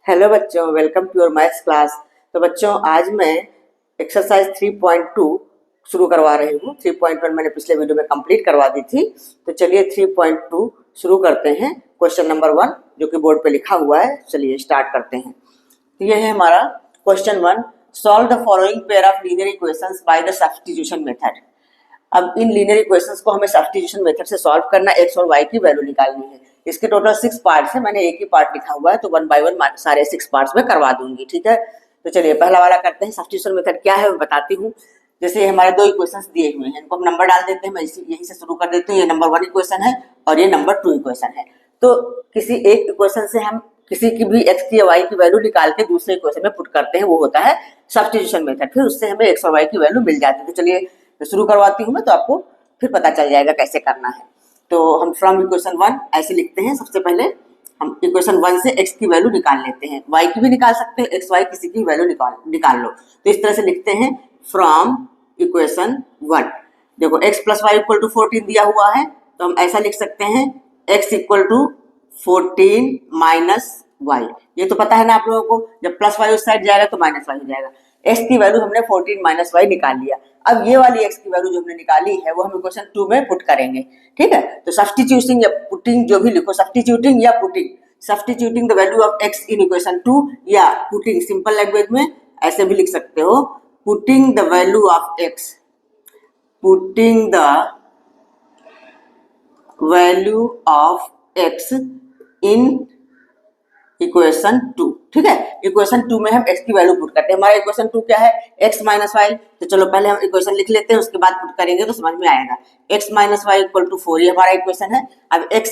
Hello बच्चों, welcome to your maths class. तो बच्चों, आज मैं एक्सरसाइज 3.2 शुरू करवा रही हूँ। 3.1 मैंने पिछले वीडियो में कंप्लीट करवा दी थी। तो चलिए 3.2 शुरू करते हैं। क्वेश्चन नंबर 1 जो कि बोर्ड पे लिखा हुआ है, चलिए स्टार्ट करते हैं। तो यह है हमारा question 1। Solve the following pair of linear equations by the substitution method. अब इन लीनियर इक्वेशंस को हमें सब्स्टिट्यूशन मेथड से सॉल्व करना, एक्स और वाई की वैल्यू निकालनी है। इसके टोटल 6 पार्ट्स है, मैंने एक ही पार्ट लिखा हुआ है, तो 1 बाय 1 सारे 6 पार्ट्स में करवा दूंगी। ठीक है, तो चलिए पहला वाला करते हैं। सब्स्टिट्यूशन मेथड क्या है वो बताती हूँ। जैसे हमारे 2 इक्वेशंस दिए हुए हैं, इनको हम नंबर डाल देते हैं। मैं यही से शुरू कर देती हूँ। ये नंबर 1 इक्वेशन है और ये नंबर 2 इक्वेशन है। तो किसी एक इक्वेशन से हम किसी की भी एक्स की या वाई की वैल्यू निकाल के दूसरे इक्वेशन में पुट करते हैं, वो होता है सब्स्टिट्यूशन मेथड। फिर उससे हमें एक्स और वाई की वैल्यू मिल जाती है। तो चलिए शुरू करवाती हूँ मैं, तो आपको फिर पता चल जाएगा कैसे करना है। तो हम फ्रॉम इक्वेशन 1 ऐसे लिखते हैं। सबसे पहले हम इक्वेशन 1 से x की वैल्यू निकाल लेते हैं। y की भी निकाल सकते हैं, x y किसी की वैल्यू निकाल लो। तो इस तरह से लिखते हैं फ्रॉम इक्वेशन 1। देखो x plus y equal to 14 दिया हुआ है, तो हम ऐसा लिख सकते हैं x equal to 14 minus y. ये तो पता है ना आप लोगों को, जब प्लस वाई उस साइड जाएगा तो माइनस वाई हो जाएगा। x की वैल्यू हमने 14 माइनस वाई निकाल लिया। अब ये वाली x की वैल्यू जो हमने निकाली है वो हम इक्वेशन 2 में पुट करेंगे। ठीक है, तो सब्स्टिट्यूटिंग या पुटिंग जो भी लिखो, सब्स्टिट्यूटिंग या putting, substituting the value of x in equation 2 या पुटिंग, सिंपल लैंग्वेज में ऐसे भी लिख सकते हो, putting the value of x, putting the value of x in equation 2। ठीक है, इक्वेशन 2 में हम x की वैल्यू पुट करते हैं। हमारा इक्वेशन 2 क्या है, x माइनस वाई। तो चलो पहले हम इक्वेशन लिख लेते हैं, उसके बाद पुट करेंगे तो समझ में आएगा। x minus y equal to 4, ये हमारा इक्वेशन है। अब x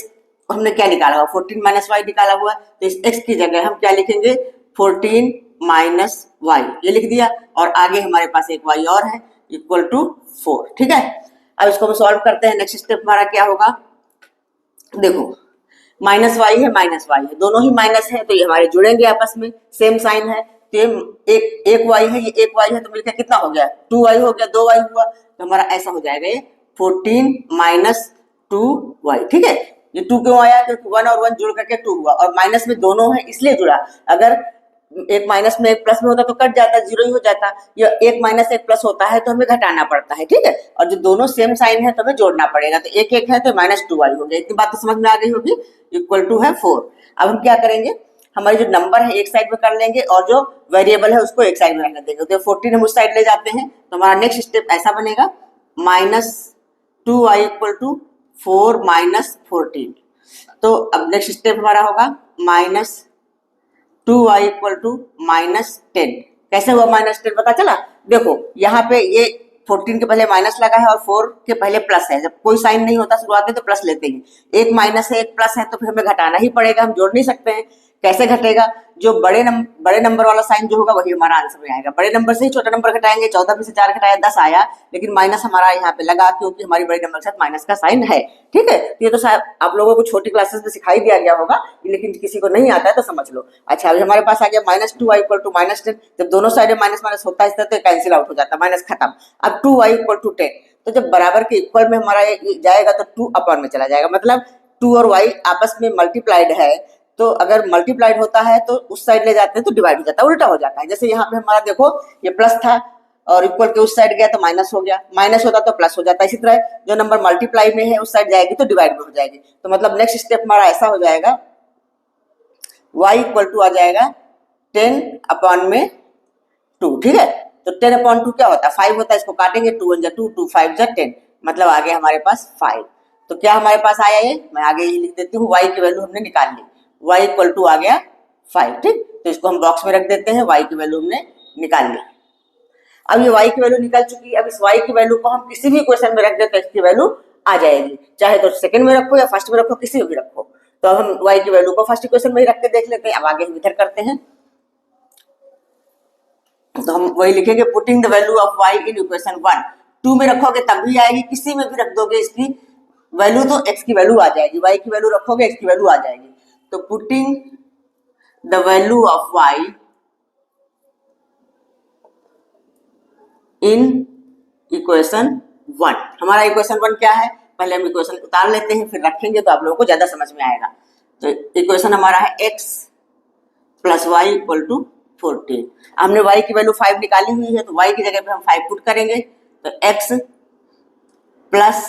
हमने क्या निकाला हुआ, 14 माइनस वाई निकाला हुआ है। तो इस x की जगह हम क्या लिखेंगे, 14 माइनस वाई, ये लिख दिया। और आगे हमारे पास एक y और है इक्वल टू 4। ठीक है, अब इसको हम सॉल्व करते हैं। नेक्स्ट स्टेप हमारा क्या होगा, देखो माइनस वाई है, माइनस वाई है, दोनों ही माइनस है, तो ये हमारे जुड़ेंगे आपस में, सेम साइन है। तो ये एक वाई है, ये एक वाई है, तो मिलकर कितना हो गया, 2 वाई हो गया, 2 वाई हुआ। तो हमारा ऐसा हो जाएगा ये 14 माइनस 2 वाई। ठीक है, ये 2 क्यों आया, क्योंकि 1 और 1 जुड़ करके 2 हुआ, और माइनस में दोनों है इसलिए जुड़ा। अगर एक माइनस में एक प्लस में होता तो कट जाता, जीरो ही हो जाता। ये एक माइनस एक प्लस होता है तो हमें घटाना पड़ता है। ठीक है, और जो दोनों सेम साइन है तो हमें जोड़ना पड़ेगा। तो एक एक है तो माइनस 2 वाई हो गया। इतनी बात तो समझ में आ गई होगी। इक्वल टू है 4। अब हम क्या करेंगे, हमारे जो नंबर है एक साइड में कर लेंगे और जो वेरिएबल है उसको एक साइड में रखने देंगे। तो 14 हम उस साइड ले जाते हैं, तो हमारा नेक्स्ट स्टेप ऐसा बनेगा, minus 2 y equal to 4 minus 14। तो अब नेक्स्ट स्टेप हमारा होगा minus 2 y equal to minus 10। कैसे हुआ माइनस 10 पता चला, देखो यहाँ पे ये 14 के पहले माइनस लगा है और 4 के पहले प्लस है। जब कोई साइन नहीं होता शुरुआत में तो प्लस लेते हैं, एक माइनस है एक प्लस है, तो फिर हमें घटाना ही पड़ेगा, हम जोड़ नहीं सकते हैं। कैसे घटेगा, जो बड़े नंबर वाला साइन जो होगा वही हमारा आंसर में आएगा। बड़े नंबर से ही छोटा नंबर घटाएंगे, 14 में से 4 घटाया 10 आया, लेकिन माइनस हमारा यहाँ पे लगा क्योंकि हमारी बड़े नंबर के साथ माइनस का साइन है। ठीक है, ये तो शायद आप लोगों को छोटी क्लासेस में सिखाई दिया गया होगा, लेकिन किसी को नहीं आता है तो समझ लो। अच्छा, अभी हमारे पास आ गया minus 2 y equal to minus 10। जब दोनों साइड में माइनस माइनस होता है तो कैंसिल आउट हो जाता है, माइनस खत्म। अब 2 वाई इक्वल टू 10, तो जब बराबर के इक्वल में हमारा जाएगा तो 2 अपॉन में चला जाएगा, मतलब 2 और y आपस में मल्टीप्लाइड है। तो अगर मल्टीप्लाइड होता है तो उस साइड ले जाते हैं तो डिवाइड हो जाता है, उल्टा हो जाता है। जैसे यहाँ पे हमारा देखो ये प्लस था और इक्वल के उस साइड गया तो माइनस हो गया, माइनस होता तो प्लस हो जाता। इसी तरह जो नंबर मल्टीप्लाई में है उस साइड जाएगी तो डिवाइड में हो जाएगी। तो मतलब नेक्स्ट स्टेप हमारा ऐसा हो जाएगा, y इक्वल टू आ जाएगा 10 अपॉन में 2। ठीक है, तो 10 अपॉन 2 क्या होता है, 5 होता है। इसको काटेंगे, 2 1 2, 2 5 10, मतलब आ गया हमारे पास 5। तो क्या हमारे पास आया, ये मैं आगे ही लिख देती हूँ, y की वैल्यू हमने निकाल ली, y इक्वल टू आ गया 5। ठीक, तो इसको हम बॉक्स में रख देते हैं, y की वैल्यू हमने निकाल ली। अब ये y की वैल्यू निकल चुकी है। अब इस y की वैल्यू को हम किसी भी इक्वेशन में रख देते हैं, इसकी वैल्यू आ जाएगी, चाहे तो सेकंड में रखो या फर्स्ट में रखो, किसी में भी रखो। तो अब हम y की वैल्यू को फर्स्ट इक्वेशन में ही रख के देख लेते हैं। अब आगे हम इधर करते हैं, तो हम वही लिखेंगे, putting the value of y in equation 1। 2 में रखोगे तब भी आएगी, किसी में भी रख दोगे इसकी वैल्यू तो x की वैल्यू आ जाएगी, y की वैल्यू रखोगे x की वैल्यू आ जाएगी। तो putting the value of y in equation 1। हमारा इक्वेशन 1 क्या है, पहले हम इक्वेशन उतार लेते हैं फिर रखेंगे तो आप लोगों को ज्यादा समझ में आएगा। तो इक्वेशन हमारा है x plus y equal to 14। हमने y की वैल्यू 5 निकाली हुई है तो y की जगह पे हम 5 पुट करेंगे तो x प्लस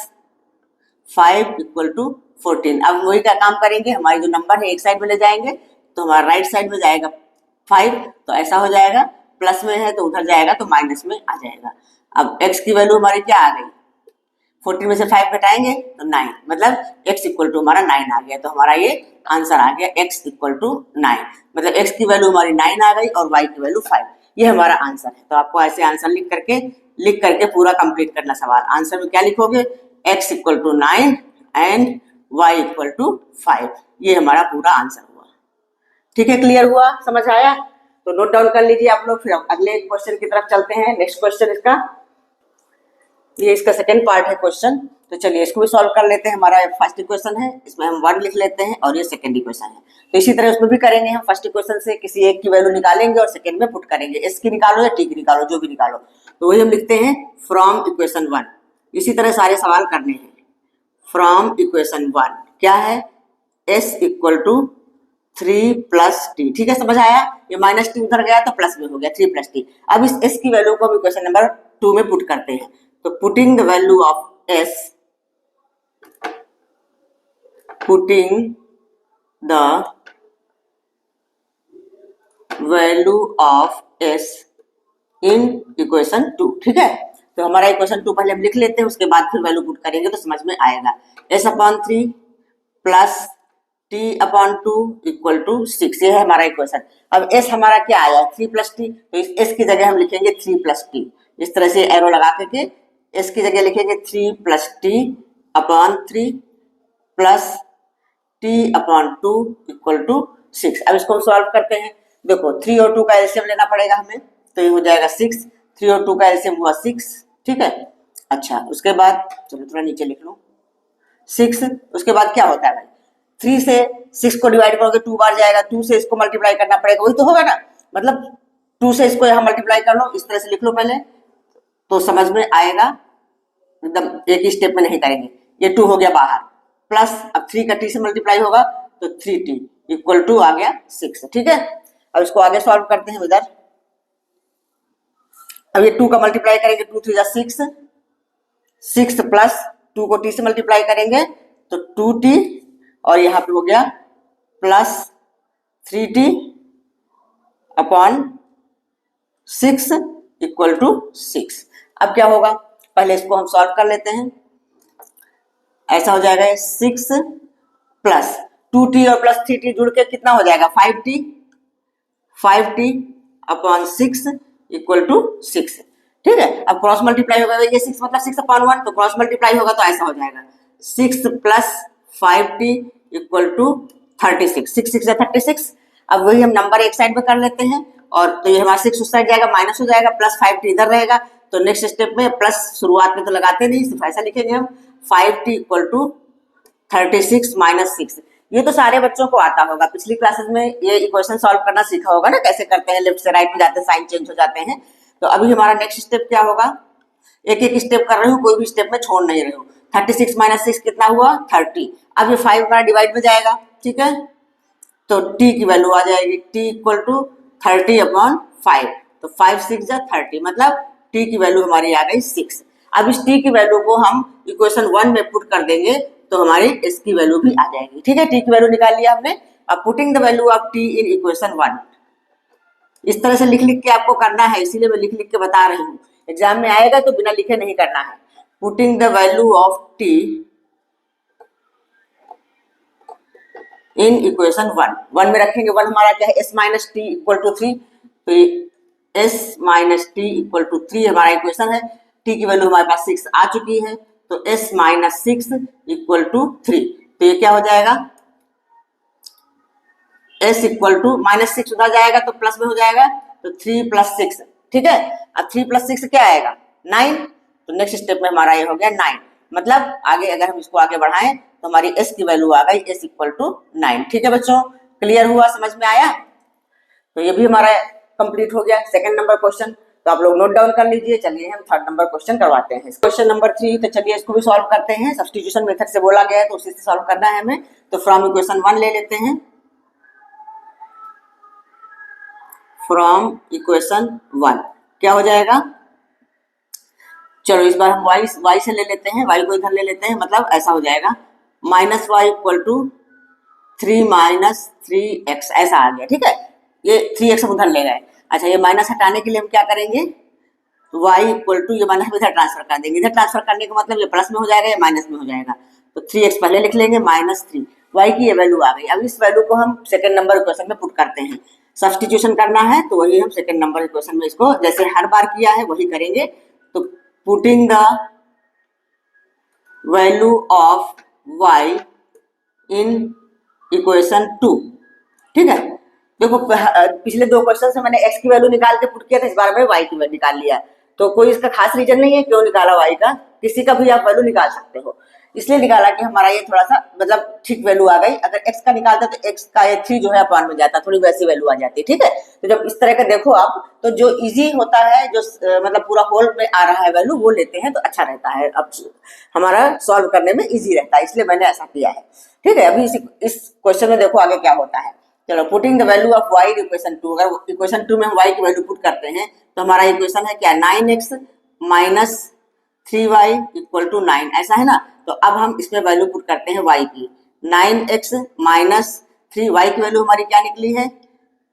5 इक्वल टू 14। अब वही का काम करेंगे, हमारी जो नंबर है एक साइड में ले जाएंगे तो हमारा राइट साइड में जाएगा 5, तो ऐसा हो जाएगा, प्लस में है तो उधर जाएगा तो माइनस में आ जाएगा। अब x की वैल्यू हमारी क्या आ गई, 14 में से 5 घटाएंगे तो 9, मतलब x इक्वल टू हमारा 9 आ गया। तो हमारा ये आंसर आ गया x इक्वल टू 9, मतलब x की वैल्यू हमारी 9 आ गई और y की वैल्यू 5। ये हमारा आंसर है। तो आपको ऐसे आंसर लिख करके पूरा कंप्लीट करना सवाल। आंसर में क्या लिखोगे, x equal to 9 and y equal to 5। ये हमारा पूरा आंसर हुआ। ठीक है, क्लियर हुआ, समझ आया? तो नोट डाउन कर लीजिए आप लोग। फिर अगले क्वेश्चन की तरफ चलते हैं। नेक्स्ट क्वेश्चन इसका, ये इसका सेकंड पार्ट है क्वेश्चन। तो चलिए इसको भी सॉल्व कर लेते हैं। हमारा फर्स्ट इक्वेशन है, इसमें हम 1 लिख लेते हैं और ये सेकंड इक्वेशन है। तो इसी तरह उसमें भी करेंगे हम। फर्स्ट इक्वेशन से किसी एक की वैल्यू निकालेंगे और सेकंड में पुट करेंगे। एस की निकालो या टी की निकालो, जो भी निकालो। तो वही हम लिखते हैं फ्रॉम इक्वेशन 1। इसी तरह सारे सवाल करने हैं। फ्रॉम इक्वेशन 1 क्या है, s equal to 3 plus t. ठीक है, समझ आया? ये माइनस टी उधर गया तो प्लस में हो गया 3 प्लस टी। अब इस एस की वैल्यू को हम इक्वेशन नंबर 2 में पुट करते हैं। तो putting the value of s, putting the value of s in equation 2। ठीक है, तो हमारा इक्वेशन 2 पहले हम लिख लेते हैं, उसके बाद फिर वैल्यू पुट करेंगे तो समझ में आएगा। s upon 3 plus t upon 2 equal to 6, ये है हमारा इक्वेशन। अब s हमारा क्या आया, 3 प्लस टी, तो इस s की जगह हम लिखेंगे 3 प्लस टी। इस तरह से एरो लगा करके s की जगह लिखेंगे 3 plus t upon 3 plus t upon 2 equal to 6। अब इसको हम सॉल्व करते हैं। देखो 3 और 2 का एलसीएम लेना पड़ेगा हमें, तो ये हो जाएगा 6। 3 और 2 का एलसीएम हुआ 6। ठीक है, अच्छा उसके बाद चलो थोड़ा नीचे लिख लो 6। उसके बाद क्या होता है भाई, 3 से 6 को डिवाइड करोगे 2 बार जाएगा, 2 से इसको मल्टीप्लाई करना पड़ेगा, वही तो होगा ना। मतलब 2 से इसको यहाँ मल्टीप्लाई कर लो, इस तरह से लिख लो पहले, तो समझ में आएगा। एकदम एक ही स्टेप में नहीं करेंगे। ये 2 हो गया बाहर, प्लस अब 3 का t से मल्टीप्लाई होगा तो 3t इक्वल टू आ गया 6। ठीक है, अब इसको आगे सॉल्व करते हैं इधर। अब ये 2 का मल्टीप्लाई करेंगे, 2 3 6, 6 प्लस 2 को t से मल्टीप्लाई करेंगे तो 2t, और यहाँ पे हो गया plus 3t upon 6 equal to 6। अब क्या होगा, पहले इसको हम सॉल्व कर लेते हैं। ऐसा हो जाएगा 6 प्लस 2t और प्लस 3t जुड़ के कितना हो जाएगा 5t, 5t upon 6 equal to 6। ठीक है, अब क्रॉस मल्टीप्लाई होगा, ये 6 मतलब 6 अपॉन 1, तो क्रॉस मल्टीप्लाई होगा तो ऐसा हो जाएगा 6 प्लस 5t इक्वल टू 36। 6 6 36। अब वही हम नंबर एक साइड में कर लेते हैं, और तो ये हमारा 6 उस साइड जाएगा, माइनस हो जाएगा, प्लस 5t इधर रहेगा। तो नेक्स्ट स्टेप में प्लस शुरुआत में तो लगाते नहीं, सिर्फ ऐसा लिखेंगे हम 5t इक्वल टू 36 माइनस 6। ये तो सारे बच्चों को आता होगा, पिछली क्लासेस में ये इक्वेशन सॉल्व करना सीखा होगा ना, कैसे करते हैं, लेफ्ट से राइट में जाते हैं, साइन चेंज हो जाते हैं। तो अभी हमारा नेक्स्ट स्टेप क्या होगा, एक एक स्टेप कर रही हूँ, कोई भी स्टेप में छोड़ नहीं रही हूँ। 36 माइनस 6 कितना हुआ 30। अब ये 5 हमारा डिवाइड में जाएगा। ठीक है, तो t की वैल्यू आ जाएगी t इक्वल टू 30 अपॉन 5, तो 5 6 जा 30, मतलब t की वैल्यू हमारी आ गई 6। अब इस t की वैल्यू को हम इक्वेशन 1 में पुट कर देंगे तो हमारी s की वैल्यू भी आ जाएगी। ठीक है, t की वैल्यू निकाल लिया हमने। अब putting the value of t in equation 1, इस तरह से लिख लिख के आपको करना है, इसीलिए मैं लिख लिख के बता रही हूँ। एग्जाम में आएगा तो बिना लिखे नहीं करना है। Putting the value of t in equation 1 में रखेंगे। 1 हमारा क्या है, s minus t equal to 3, तो s minus t equal to 3 हमारा इक्वेशन है। t की वैल्यू हमारे पास 6 आ चुकी है, तो s माइनस 6 इक्वल टू 3, तो ये क्या हो जाएगा, s इक्वल टू माइनस 6 उधर जाएगा तो प्लस में हो जाएगा, तो 3 प्लस 6। ठीक है, अब 3 प्लस 6 क्या आएगा 9, तो नेक्स्ट स्टेप में हमारा ये हो गया 9। मतलब आगे अगर हम इसको आगे बढ़ाएं तो हमारी s की वैल्यू आ गई s इक्वल टू 9। ठीक है बच्चों, क्लियर हुआ, समझ में आया? तो ये भी हमारा कंप्लीट हो गया सेकंड नंबर क्वेश्चन। तो आप लोग नोट डाउन कर लीजिए। चलिए हम थर्ड नंबर क्वेश्चन करवाते हैं, क्वेश्चन नंबर 3। तो चलिए इसको भी सॉल्व करते हैं। सब्स्टिट्यूशन मेथड से बोला गया है तो उसी से सॉल्व करना है हमें। तो फ्रॉम इक्वेशन 1 ले लेते हैं। फ्रॉम इक्वेशन 1 क्या हो जाएगा, चलो इस बार हम y से ले लेते हैं, y को इधर ले लेते हैं, मतलब ऐसा हो जाएगा minus y equal to 3 minus 3x ऐसा आ गया। ठीक है, ये 3x हम उधर ले गए। अच्छा, ये माइनस हटाने के लिए हम क्या करेंगे, y इक्वल टू ये माइनस इधर ट्रांसफर कर देंगे। इधर ट्रांसफर करने का मतलब ये प्लस में हो जाएगा या माइनस में हो जाएगा, तो 3x पहले लिख लेंगे माइनस 3, y की ये वैल्यू आ गई। अब इस वैल्यू को हम सेकंड नंबर इक्वेशन में पुट करते हैं, सब्स्टिट्यूशन करना है तो वही हम सेकंड नंबर इक्वेशन में इसको जैसे हर बार किया है वही करेंगे। तो putting the value of y in equation 2। ठीक है, देखो पिछले दो क्वेश्चन से मैंने x की वैल्यू निकाल के पुट किया था, इस बार मैंने y की वैल्यू निकाल लिया। तो कोई इसका खास रीजन नहीं है क्यों निकाला y का, किसी का भी आप वैल्यू निकाल सकते हो, इसलिए निकाला कि हमारा ये थोड़ा सा मतलब ठीक वैल्यू आ गई। अगर x का निकालते तो x का ये 3 जो है अपॉन में जाता, थोड़ी वैसी वैल्यू आ जाती है। ठीक है, तो जब इस तरह का देखो आप, तो जो इजी होता है, जो मतलब पूरा होल में आ रहा है वैल्यू, वो लेते हैं तो अच्छा रहता है, अब हमारा सॉल्व करने में इजी रहता है, इसलिए मैंने ऐसा किया है। ठीक है, अभी इस क्वेश्चन में देखो आगे क्या होता है। चलो, putting the value of y in equation 2, अगर इक्वेशन 2 में हम y की वैल्यू पुट करते हैं तो हमारा इक्वेशन है क्या, 9x minus 3y equal to 9, ऐसा है ना। तो अब हम इसमें वैल्यू पुट करते हैं y की, 9x माइनस 3y की वैल्यू हमारी क्या निकली है,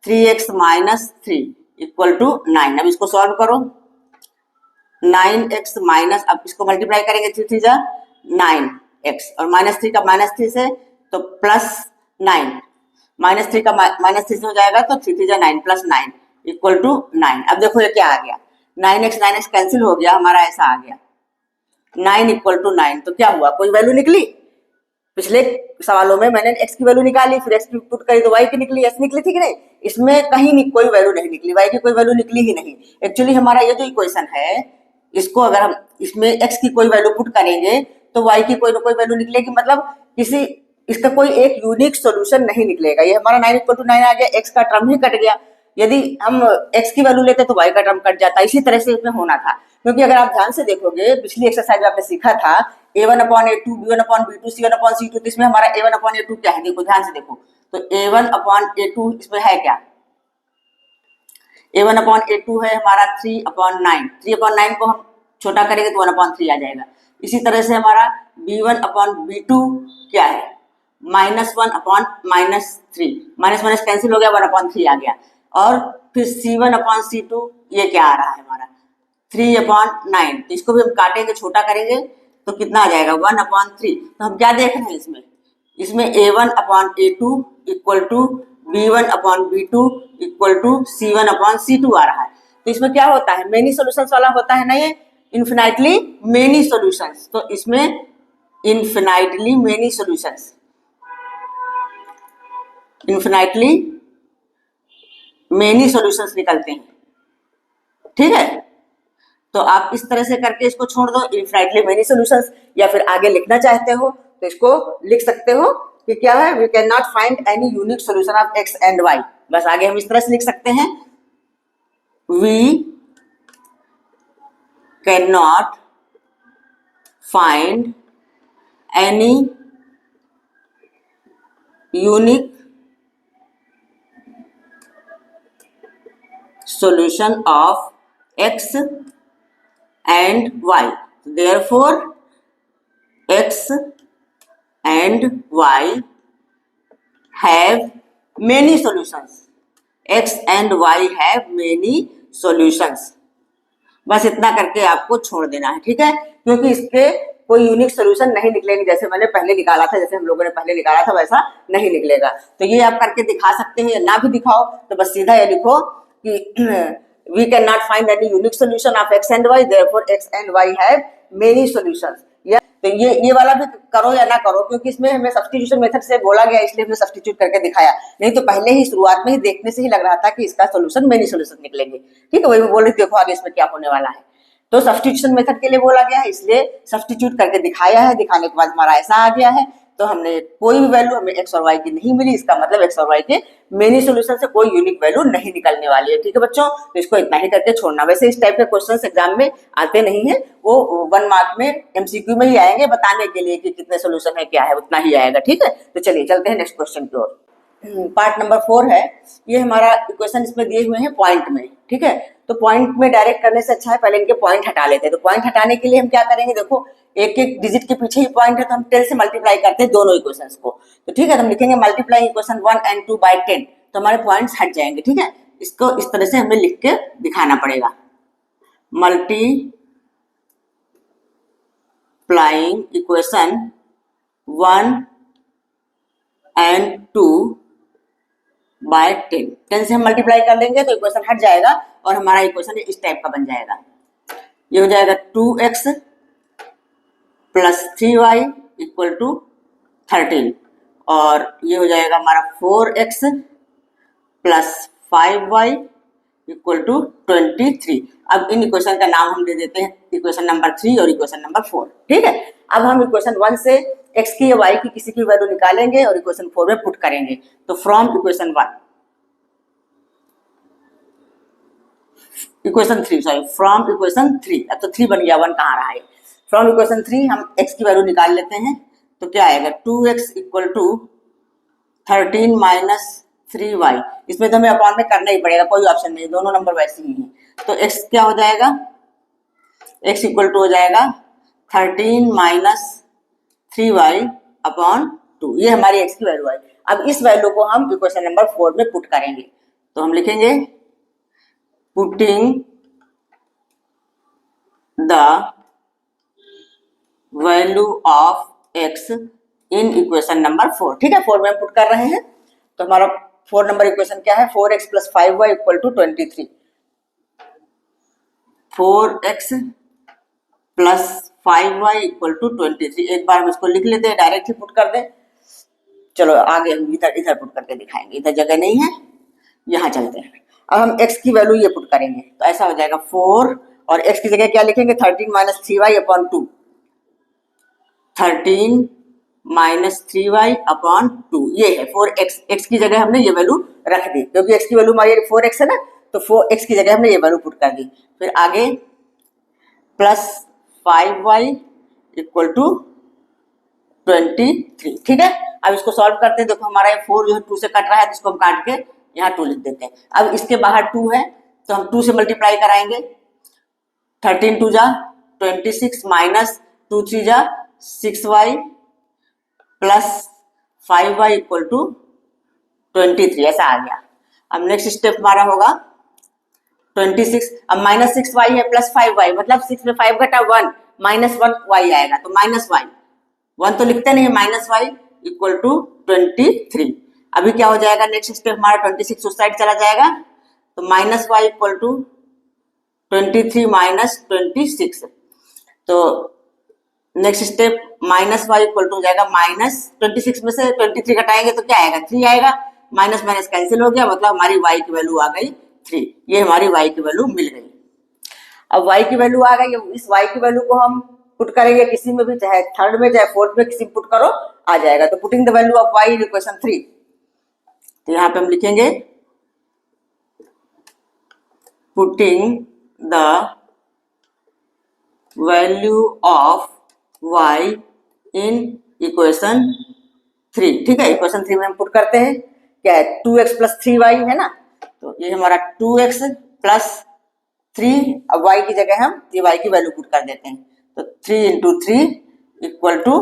3x माइनस 3 इक्वल टू 9। अब इसको सॉल्व करो, 9x माइनस, अब इसको मल्टीप्लाई करेंगे 3 3 जा 9x और माइनस 3 का माइनस 3 से तो प्लस 9, माइनस 3 का माइनस 3 से हो जाएगा तो 3 3 जा 9 प्लस 9 इक्वल टू 9। अब देखो ये क्या आ गया, 9x कैंसिल हो गया, हमारा ऐसा आ गया 9 इक्वल टू 9। तो क्या हुआ, कोई वैल्यू निकली। पिछले सवालों में मैंने x की वैल्यू निकाली, फिर x की पुट करी तो y की निकली, s निकली थी कि नहीं, इसमें कहीं कोई वैल्यू नहीं निकली, y की कोई वैल्यू निकली ही नहीं। एक्चुअली हमारा ये जो इक्वेशन है, इसको अगर हम इसमें x की कोई वैल्यू पुट करेंगे तो y की कोई ना कोई वैल्यू निकलेगी, मतलब किसी इसका कोई एक यूनिक सॉल्यूशन नहीं निकलेगा। ये हमारा 9 इक्वल टू 9 आ गया, x का टर्म ही कट गया। यदि हम x की वैल्यू लेते तो y का टर्म कट जाता, इसी तरह से इसमें होना था। क्योंकि अगर आप ध्यान से देखोगे, पिछली एक्सरसाइज में आपने सीखा था a1 upon a2, b1 upon b2, c1 upon c2, तो इसमें हमारा a1 अपॉन a2 क्या है, देखो ध्यान से देखो, तो a1 अपॉन a2 इसमें है क्या, a1 अपॉन a2 है हमारा 3 अपॉन 9, 3 अपॉन 9 को हम छोटा करेंगे तो 1 अपॉन 3 आ जाएगा। इसी तरह से हमारा b1 अपॉन b2 क्या है, -1 अपॉन -3, माइनस माइनस कैंसिल हो गया, 1 अपॉन 3 आ गया। और फिर c1 अपॉन c2 ये क्या आ रहा है हमारा 3 अपॉन 9, तो इसको भी हम काटेंगे, छोटा करेंगे तो कितना आ जाएगा 1 अपॉन 3। तो हम क्या देख रहे हैं इसमें a1 upon a2 equal to b1 upon b2 equal to c1 upon c2 आ रहा है। तो इसमें क्या होता है, मेनी सॉल्यूशंस वाला होता है ना, ये इन्फिनाइटली मेनी सॉल्यूशंस। तो इसमें infinitely many solutions, infinitely many solutions निकलते हैं। ठीक है, तो आप इस तरह से करके इसको छोड़ दो, इन्फिनाइटली मेनी सॉल्यूशंस, या फिर आगे लिखना चाहते हो तो इसको लिख सकते हो कि क्या है, we can not find any unique solution of x and y। बस आगे हम इस तरह से लिख सकते हैं, we can not find any यूनिक solution of x and y, therefore x and y have many solutions, x and y have many solutions। बस इतना करके आपको छोड़ देना है। ठीक है, क्योंकि इसके कोई यूनिक सोल्यूशन नहीं निकलेंगे, जैसे मैंने पहले निकाला था, जैसे हम लोगों ने पहले निकाला था वैसा नहीं निकलेगा। तो ये आप करके दिखा सकते हैं, या ना भी दिखाओ तो बस सीधा ये लिखो कि we cannot find any unique solution of x and y, therefore x and y have many solutions। या तो ये वाला भी करो या ना करो, क्योंकि इसमें हमें सब्स्टिट्यूशन मेथड से बोला गया, इसलिए हमने सब्स्टिट्यूट करके दिखाया, नहीं तो पहले ही शुरुआत में ही देखने से ही लग रहा था कि इसका सोल्यूशन मेनी सोल्यूशन निकलेंगे। ठीक है, वही मैं बोल रही देखो आगे इसमें क्या होने वाला है। तो सब्स्टिट्यूशन मेथड के लिए बोला गया है, इसलिए सब्स्टिट्यूट करके दिखाया है, दिखाने के बाद हमारा ऐसा आ गया है। तो हमने कोई भी वैल्यू हमें x और y की नहीं मिली, इसका मतलब x और y के मेनी सॉल्यूशन से कोई यूनिक वैल्यू नहीं निकलने वाली है। ठीक है बच्चों, तो इसको इतना ही करके छोड़ना। वैसे इस टाइप के क्वेश्चंस एग्जाम में आते नहीं है, वो 1 मार्क में MCQ में ही आएंगे, बताने के लिए कि कितने सॉल्यूशन है क्या है, उतना ही आएगा। ठीक है, तो चलिए चलते हैं नेक्स्ट क्वेश्चन की ओर। पार्ट नंबर 4 है, ये हमारा इक्वेशन इसमें दिए हुए हैं पॉइंट में, ठीक है। तो पॉइंट में डायरेक्ट करने से अच्छा है पहले इनके पॉइंट हटा लेते हैं। तो पॉइंट हटाने के लिए हम क्या करेंगे, देखो एक एक डिजिट के पीछे ही पॉइंट है तो हम 10 से मल्टीप्लाई करते हैं दोनों इक्वेशंस को। तो ठीक है, तो हम लिखेंगे मल्टीप्लाई इक्वेशन 1 and 2 by 10, तो हमारे पॉइंट्स हट जाएंगे, ठीक है। इसको इस तरह से हमें लिख के दिखाना पड़ेगा, मल्टीप्लाइंग इक्वेशन 1 and 2 by 10, 10 से हम मल्टीप्लाई कर लेंगे तो इक्वेशन हट जाएगा और हमारा इक्वेशन इस टाइप का बन जाएगा। ये हो जाएगा 2x plus 3y equal to 13, और ये हो जाएगा हमारा 4x plus 5y equal to 23। अब इन इक्वेशन का नाम हम दे देते हैं इक्वेशन नंबर 3 और इक्वेशन नंबर 4, ठीक है। अब हम इक्वेशन 1 से x की या y की किसी की वैल्यू निकालेंगे और इक्वेशन 4 में पुट करेंगे। तो from equation 1 equation 3 sorry from equation 3, अब तो 3 बन गया, 1 कहाँ रहा है। फ्रॉम इक्वेशन 3 हम x की वैल्यू निकाल लेते हैं, तो क्या आएगा 2x equal to 13 minus 3y। इसमें तो हमें अपॉन में करना ही पड़ेगा, कोई ऑप्शन नहीं, दोनों नंबर वैसे ही हैं। तो x क्या हो जाएगा, x इक्वल टू हो जाएगा 13 माइनस 3y अपॉन 2, ये हमारी x की वैल्यू है। अब इस वैल्यू को हम इक्वेशन नंबर 4 में पुट करेंगे, तो हम लिखेंगे putting the value of x in equation number 4, ठीक है। 4 में हम पुट कर रहे हैं, तो हमारा 4 नंबर इक्वेशन क्या है, 4x plus 5y equal to 23। 4x plus 5y equal to 23। एक बार हम इसको लिख लेते हैं, डायरेक्ट ही पुट कर दें। चलो आगे हम इधर पुट करके दिखाएंगे, इधर जगह नहीं है, यहाँ चलते हैं। अब हम x की वैल्यू ये पुट करेंगे, तो ऐसा हो जाएगा 4 और x की जगह क्या लिखेंगे 13 minus 3y upon 2, 13 minus 3y upon 2, ये है 4x। x की जगह हमने ये वैल्यू रख दी, क्योंकि x की वैल्यू हमारी 4x है ना, तो 4x की जगह हमने ये वैल्यू पुट कर दी। फिर आगे प्लस 5y इक्वल टू 23, ठीक है। अब इसको सॉल्व करते हैं, देखो हमारा ये 4 जो है 2 से कट रहा है, तो इसको हम काट के यहाँ 2 लिख देते हैं। अब इसके बाहर 2 है तो हम 2 से मल्टीप्लाई कराएंगे, 13 2 जा 26 माइनस 2 3 जा 6y plus 5y equal to 23, ऐसा आ गया। अब नेक्स्ट स्टेप हमारा होगा 26, अब माइनस 6y है प्लस 5y, मतलब 6 में 5 घटा 1 माइनस 1y आएगा, तो माइनस y, 1 तो लिखते नहीं, माइनस y इक्वल टू 23। अभी क्या हो जाएगा, नेक्स्ट स्टेप हमारा 26 उस साइड चला जाएगा, तो minus y equal to 23 minus 26। तो next step minus y equal to हो जाएगा माइनस 26 में से 23 घटाएंगे तो क्या आएगा, 3 आएगा, माइनस माइनस कैंसिल हो गया, मतलब हमारी y की वैल्यू आ गई 3। ये हमारी y की वैल्यू मिल गई। अब y की वैल्यू आ गई, इस y की वैल्यू को हम पुट करेंगे किसी में भी, चाहे थर्ड में चाहे फोर्थ में, किसी में पुट करो आ जाएगा। तो putting the value of y in equation 3, तो यहाँ पे हम लिखेंगे putting the value of y in equation 3, ठीक है। इक्वेशन 3 में हम पुट करते हैं, क्या है 2x प्लस 3y है ना, तो ये हमारा 2x प्लस 3, अब y की जगह हम ये y की वैल्यू पुट कर देते हैं, तो 3 इंटू 3 इक्वल टू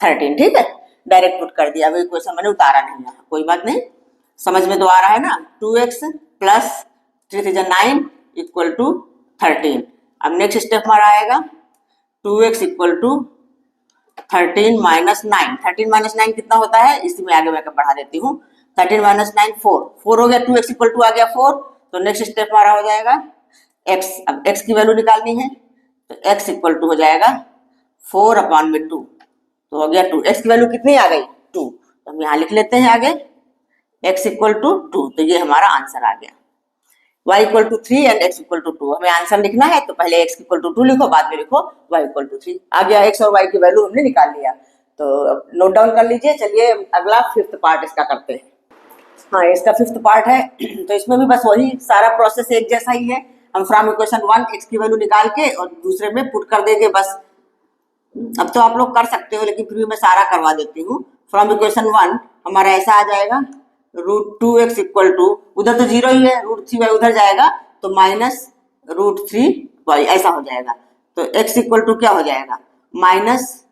13, ठीक है। डायरेक्ट पुट कर दिया, अब इक्वेशन मैंने उतारा नहीं है, कोई बात नहीं, समझ में तो आ रहा है ना। 2x plus 3 3 9 equal to 13। अब नेक्स्ट स्टेप हमारा आएगा 2x equal to 13 minus 9, 13 minus 9 कितना होता है, इसी में आगे मैं बढ़ा देती हूँ। 13 माइनस 9 4 हो गया, 2x इक्वल टू आ गया 4। तो नेक्स्ट स्टेप हमारा हो जाएगा x, अब x की वैल्यू निकालनी है, तो x इक्वल टू हो जाएगा 4 अपॉन में 2, तो हो गया 2। x की वैल्यू कितनी आ गई 2, तो हम यहाँ लिख लेते हैं आगे x इक्वल टू 2, तो ये हमारा आंसर आ गया। y equal to 3 and x equal to 2, हमें आंसर लिखना है तो पहले x इक्वल टू 2 लिखो, बाद में लिखो y इक्वल टू 3। आ गया, x और y की वैल्यू हमने निकाल लिया, तो नोट डाउन कर लीजिए। चलिए अगला 5th पार्ट इसका करते हैं। हाँ, इसका 5th पार्ट है, तो इसमें भी बस वही सारा प्रोसेस एक जैसा ही है। हम फ्रॉम इक्वेशन 1 x की वैल्यू निकाल के और दूसरे में पुट कर देंगे बस। अब तो आप लोग कर सकते हो, लेकिन फिर भी मैं सारा करवा देती हूँ। फ्रॉम इक्वेशन 1 हमारा ऐसा आ जाएगा √2x इक्वल टू, उधर तो जीरो ही है, √3y उधर जाएगा तो माइनस √3y ऐसा हो जाएगा। तो x इक्वल टू क्या हो जाएगा, माइनस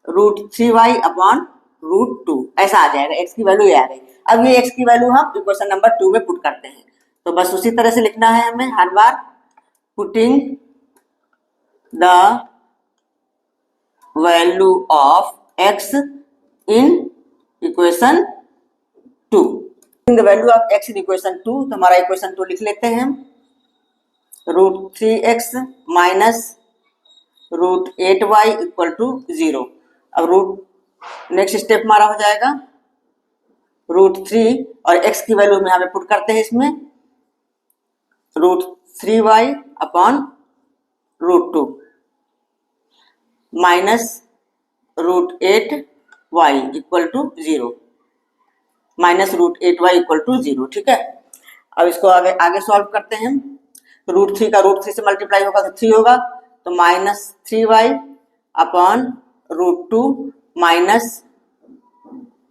√3y अपॉन √2 ऐसा आ जाएगा। x की वैल्यू ये आ गई। अब ये x की वैल्यू हम इक्वेशन नंबर 2 में पुट करते हैं। तो बस उसी तरह से लिखना है हमें हर बार, putting the value of x in equation 2। The value of x in equation 2, तो हमारा इक्वेशन 2 लिख लेते हैं हम, √3x minus √8y equal to 0। अब नेक्स्ट स्टेप हमारा हो जाएगा √3 और x की वैल्यू में हमें पुट करते हैं इसमें, √3y upon √2 minus √8y equal to 0, minus √8y equal to 0। ठीक है, अब इसको आगे आगे सॉल्व करते हैं। √3 का √3 से मल्टीप्लाई होगा तो 3 होगा, तो minus 3y upon √2 minus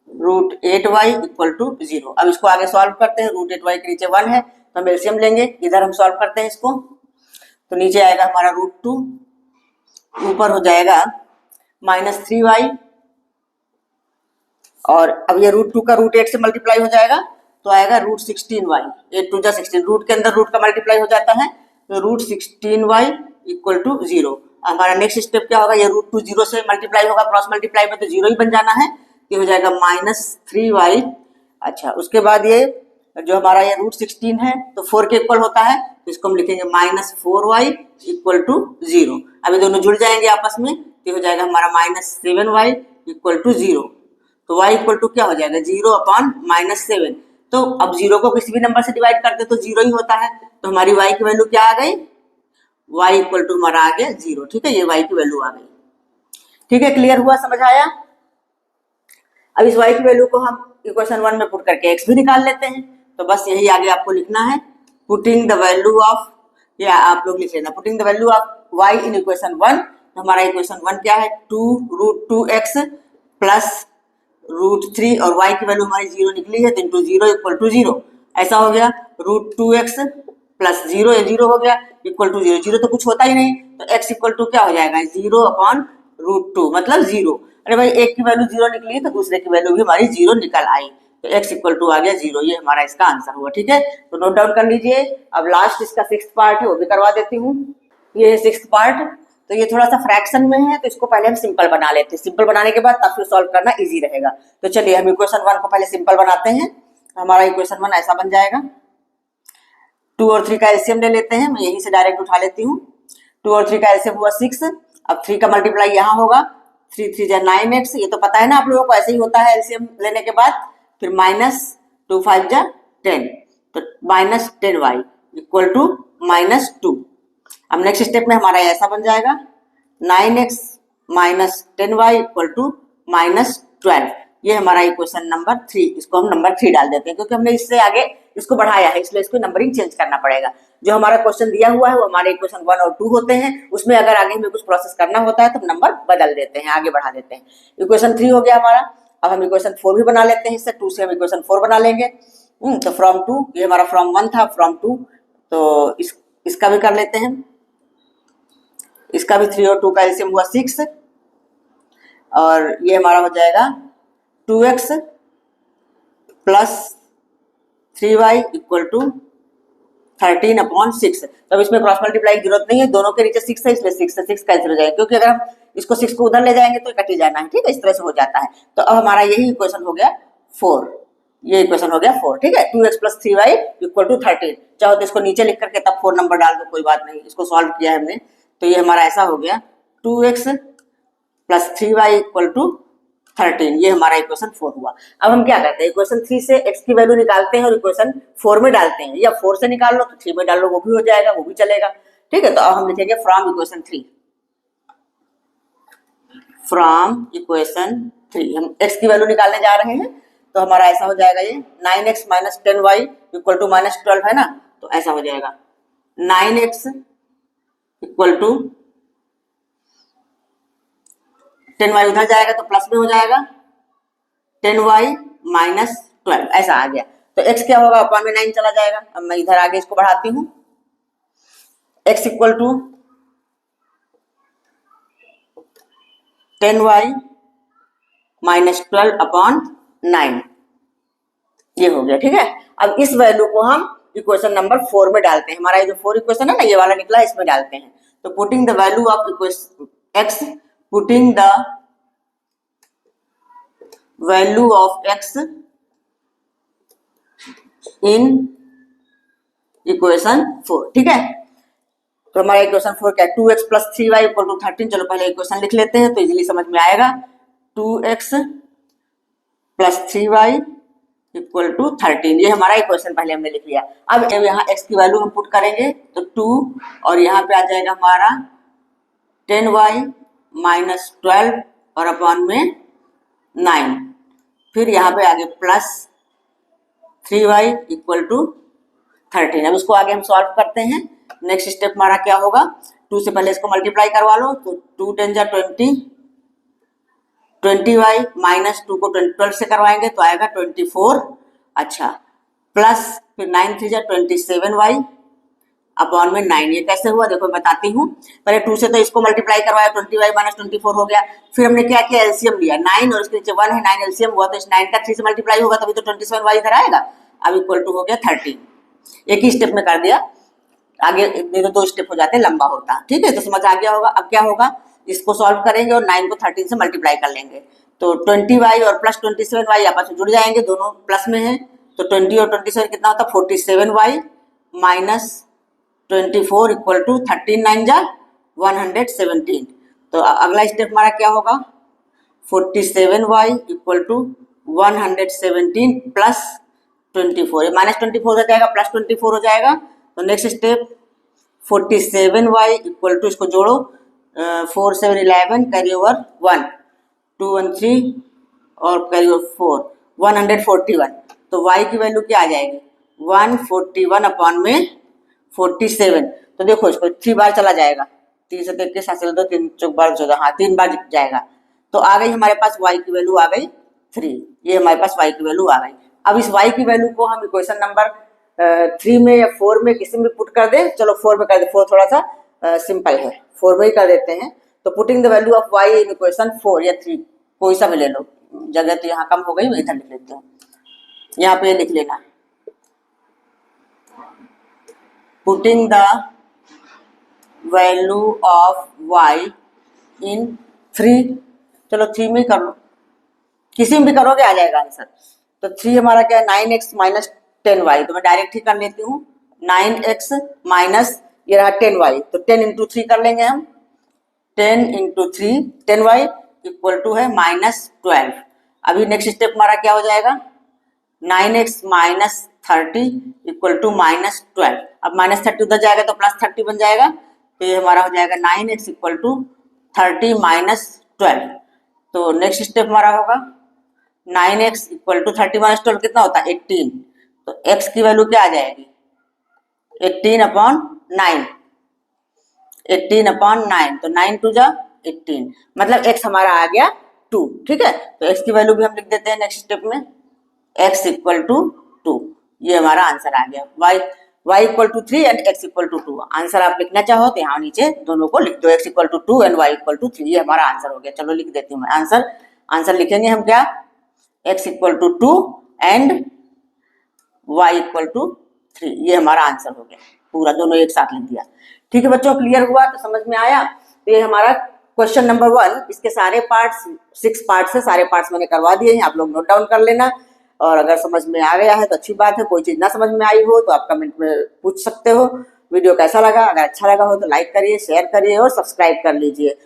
√8y equal to 0। अब इसको आगे सॉल्व करते हैं। √8y के नीचे 1 है तो हम एलसीएम लेंगे, इधर हम सॉल्व करते हैं इसको, तो नीचे आएगा हमारा √2, ऊपर हो जाएगा माइनस 3y, और अब ये √2 का √8 से मल्टीप्लाई हो जाएगा तो आएगा √16y, 8 टू जा 16, रूट के अंदर रूट का मल्टीप्लाई हो जाता है तो √16y इक्वल टू 0। हमारा नेक्स्ट स्टेप क्या होगा, ये √2 0 से मल्टीप्लाई होगा, क्रॉस मल्टीप्लाई में तो 0 ही बन जाना है, ये हो जाएगा माइनस 3y। अच्छा, उसके बाद ये जो हमारा ये √16 है तो 4 के इक्वल होता है, तो इसको हम लिखेंगे माइनस 4y इक्वल टू 0। अभी दोनों जुड़ जाएंगे आपस में, तो हो जाएगा हमारा माइनस 7y इक्वल टू 0। तो y इक्वल टू क्या हो जाएगा, 0 अपॉन माइनस 7। तो अब 0 को किसी भी नंबर से डिवाइड करते तो 0 ही होता है, तो हमारी y की वैल्यू क्या आ गई, y इक्वल टू हमारा आ गया 0। ठीक है, ये y की वैल्यू आ गई। ठीक है, क्लियर हुआ, समझ आया। अब इस y की वैल्यू को हम इक्वेशन 1 में पुट करके x भी निकाल लेते हैं, तो बस यही आगे आपको लिखना है, पुटिंग द वैल्यू ऑफ, या आप लोग लिख लेना, putting the value of y in equation 1। तो हमारा इक्वेशन 1 क्या है, 2√2x प्लस √3 और y की वैल्यू हमारी 0 निकली है तो इंटू 0 इक्वल टू 0 ऐसा हो गया, √2x प्लस 0, ये 0 हो गया इक्वल टू 0, 0 तो कुछ होता ही नहीं, तो x इक्वल टू क्या हो जाएगा, 0 अपॉन √2 मतलब 0। अरे भाई, एक की वैल्यू 0 निकली तो दूसरे की वैल्यू भी हमारी 0 निकल आई, तो x इक्वल टू आ गया 0। ये हमारा इसका आंसर हुआ। ठीक है, तो नोट डाउन कर लीजिए। अब लास्ट इसका 6th पार्ट है, वो भी करवा देती हूँ। ये 6th पार्ट, तो ये थोड़ा सा फ्रैक्शन में है, तो इसको पहले हम सिंपल बना लेते हैं। सिंपल बनाने के बाद तब फिर सॉल्व करना इजी रहेगा। तो चलिए हम इक्वेशन 1 को पहले सिंपल बनाते हैं। हमारा इक्वेशन 1 ऐसा बन जाएगा, 2 और 3 का एलसीएम ले लेते हैं, मैं यहीं से डायरेक्ट उठा लेती हूँ। 2 और 3 का एलसीएम हुआ 6, अब 3 का मल्टीप्लाई यहाँ होगा, 3 3 जा 9x, ये तो पता है ना आप लोगों को, ऐसे ही होता है एलसीएम लेने के बाद। फिर माइनस 2 5 जा 10, तो minus 10y equal to minus 2। अब नेक्स्ट स्टेप में हमारा ऐसा बन जाएगा, 9x minus 10y equal to minus 12। ये हमारा इक्वेशन नंबर 3, इसको हम नंबर 3 डाल देते हैं क्योंकि हमने इससे आगे इसको बढ़ाया है, इसलिए इसको नंबरिंग चेंज करना पड़ेगा। जो हमारा क्वेश्चन दिया हुआ है वो हमारे इक्वेशन 1 और 2 होते हैं, उसमें अगर आगे हमें कुछ प्रोसेस करना होता है तो नंबर बदल देते हैं, आगे बढ़ा देते हैं। इक्वेशन 3 हो गया हमारा। अब हम इक्वेशन 4 भी बना लेते हैं, इससे 2 से हम इक्वेशन 4 बना लेंगे। तो फ्रॉम 2, ये हमारा फ्रॉम 1 था, फ्रॉम 2, तो इसका भी कर लेते हैं। इसका भी 3 और 2 का एलसीएम हुआ 6, और ये हमारा हो जाएगा 2x plus 3y equal to 13 upon 6। तो अब इसमें क्रॉस मल्टीप्लाई की जरूरत नहीं है, दोनों के नीचे 6 है, इसलिए 6 से 6 कैंसिल हो जाएगा, क्योंकि अगर हम इसको 6 को उधर ले जाएंगे तो कट ही जाना है। ठीक है, इस तरह से हो जाता है। तो अब हमारा यही इक्वेशन हो गया 4, ये इक्वेशन हो गया 4। ठीक है, 2x plus 3y equal to 13। चाहो तो इसको नीचे लिख करके तब 4 नंबर डाल दो, कोई बात नहीं। इसको सॉल्व किया है हमने, तो ये हमारा ऐसा हो गया 2x plus 3y equal to 13। ये हमारा इक्वेशन 4 हुआ। अब हम क्या करते हैं, इक्वेशन 3 से x की वैल्यू निकालते हैं और इक्वेशन 4 में डालते हैं, या 4 से निकाल लो तो 3 में डाल लो, वो भी हो जाएगा, वो भी चलेगा। ठीक है, तो अब हम लिखेंगे फ्रॉम इक्वेशन 3, फ्रॉम इक्वेशन 3 हम x की वैल्यू निकालने जा रहे हैं, तो हमारा ऐसा हो जाएगा, ये 9x minus 10y equal to minus 12 है ना, तो ऐसा हो जाएगा 9x इक्वल टू 10y उधर जाएगा तो प्लस में हो जाएगा, 10y माइनस 12 ऐसा आ गया। तो x क्या होगा, अपॉन में 9 चला जाएगा। अब मैं इधर आगे इसको बढ़ाती हूँ, x equal to 10y minus 12 upon 9, ये हो गया। ठीक है, अब इस वैल्यू को हम इक्वेशन नंबर 4 में डालते हैं। हमारा ये जो 4 इक्वेशन है ना, ये वाला निकला, इसमें डालते हैं। तो putting the value of equation x, putting the value of x in equation 4। ठीक है, तो हमारा इक्वेशन 4 क्या है, 2x plus 3y equal to 13। चलो पहले इक्वेशन लिख लेते हैं तो इजीली समझ में आएगा। 2x plus 3y equal to 13, ये हमारा इक्वेशन पहले हमने लिख लिया। अब यहाँ x की वैल्यू हम पुट करेंगे तो 2 और यहाँ पे आ जाएगा हमारा 10y माइनस 12 और अपॉन में 9, फिर यहाँ पे आगे प्लस 3y इक्वल टू 13। अब इसको आगे हम सॉल्व करते हैं। नेक्स्ट स्टेप हमारा क्या होगा, 2 से पहले इसको मल्टीप्लाई करवा लो तो 2 10 जा 20, 20y माइनस 2 को 12 से करवाएंगे तो आएगा 24। अच्छा, प्लस फिर 9 3 जा 27y अपॉन में 9। ये कैसे हुआ देखो बताती हूँ। पहले 2 से तो इसको मल्टीप्लाई करवाया, 20y माइनस 24 हो गया। फिर हमने क्या किया, एलसीएम लिया, 9 और उसके नीचे 1 है, 9 एलसीएम हुआ तो इस 9 का 3 से मल्टीप्लाई होगा तभी तो 27y इधर आएगा। अब इक्वल टू हो गया 13। एक ही स्टेप में कर दिया, आगे नहीं तो 2 स्टेप हो जाते, लंबा होता। ठीक है, तो समझ आ गया होगा। अब क्या होगा, इसको सॉल्व करेंगे और 9 को 13 से मल्टीप्लाई कर लेंगे तो 20y और प्लस 27y आपस में जुड़ जाएंगे, दोनों प्लस में है तो 20 और 27 कितना होता है 47y माइनस 24 इक्वल टू 13 9 जा 117। तो अगला स्टेप हमारा क्या होगा, 47y इक्वल टू 117 प्लस 24, ये माइनस 24 हो जाएगा प्लस 24 हो जाएगा। तो next step 47y equal to, इसको जोड़ो, 4 7 11 कैरी ओवर 1 2 1 3 और कैरी ओवर 4 141। तो y की वैल्यू क्या आ जाएगी 141 अपॉन में 47। तो देखो इसको 3 बार चला जाएगा, 3 से 3 के 7 से 2 3 4 बार 14, हाँ 3 बार जाएगा। तो आ गई हमारे पास y की वैल्यू आ गई 3, ये हमारे पास y की वैल्यू आ गई। अब इस y की वैल्यू को हम इक्वेशन नंबर 3 में या 4 में किसी में पुट कर दे। चलो 4 में कर दे, 4 थोड़ा सा सिंपल है, 4 में ही कर देते हैं। तो putting the value of y in equation 4 या 3 कोई सा भी ले लो, जगह तो यहाँ कम हो गई, मैं इधर लिख लेती हूँ, यहाँ पे लिख लेना putting the value of y इन 3। चलो 3 में कर लो, किसी में भी करोगे आ जाएगा आंसर। तो 3 हमारा क्या है 9x माइनस 10y, तो मैं डायरेक्ट ही कर लेती हूँ, 9x माइनस ये रहा 10y, तो 10 इंटू 3 कर लेंगे हम, 10 इंटू 3 10y इक्वल टू है माइनस 12। अभी नेक्स्ट स्टेप हमारा क्या हो जाएगा 9x minus 30 equal to minus 12। अब माइनस 30 उधर जाएगा तो प्लस 30 बन जाएगा, तो ये हमारा हो जाएगा 9x इक्वल टू 30 माइनस 12। तो नेक्स्ट स्टेप हमारा होगा 9x इक्वल टू 30 माइनस 12 कितना होता है 18। तो x की वैल्यू क्या आ जाएगी 18 अपॉन 9, 18 अपॉन 9, तो 9 टू जा 18, मतलब x हमारा आ गया 2। ठीक है, तो x की वैल्यू भी हम लिख देते हैं नेक्स्ट स्टेप में, x इक्वल टू 2, ये हमारा आंसर आ गया। y equal to 3 and x equal to 2। Answer आप लिखना चाहो तो यहाँ नीचे दोनों को लिख दो, x equal to 2 and y equal to 3, ये हमारा आंसर हो गया। चलो लिख देती हूँ मैं आंसर लिखेंगे हम क्या, x equal to 2 and y equal to 3, ये हमारा आंसर हो गया, पूरा दोनों एक साथ लिख दिया। ठीक है बच्चों, क्लियर हुआ, तो समझ में आया। तो ये हमारा क्वेश्चन नंबर 1, इसके सारे पार्ट्स 6 पार्ट्स है, सारे पार्ट्स मैंने करवा दिए हैं, आप लोग नोट डाउन कर लेना। और अगर समझ में आ गया है तो अच्छी बात है, कोई चीज ना समझ में आई हो तो आप कमेंट में पूछ सकते हो। वीडियो कैसा लगा, अगर अच्छा लगा हो तो लाइक करिए, शेयर करिए और सब्सक्राइब कर लीजिए।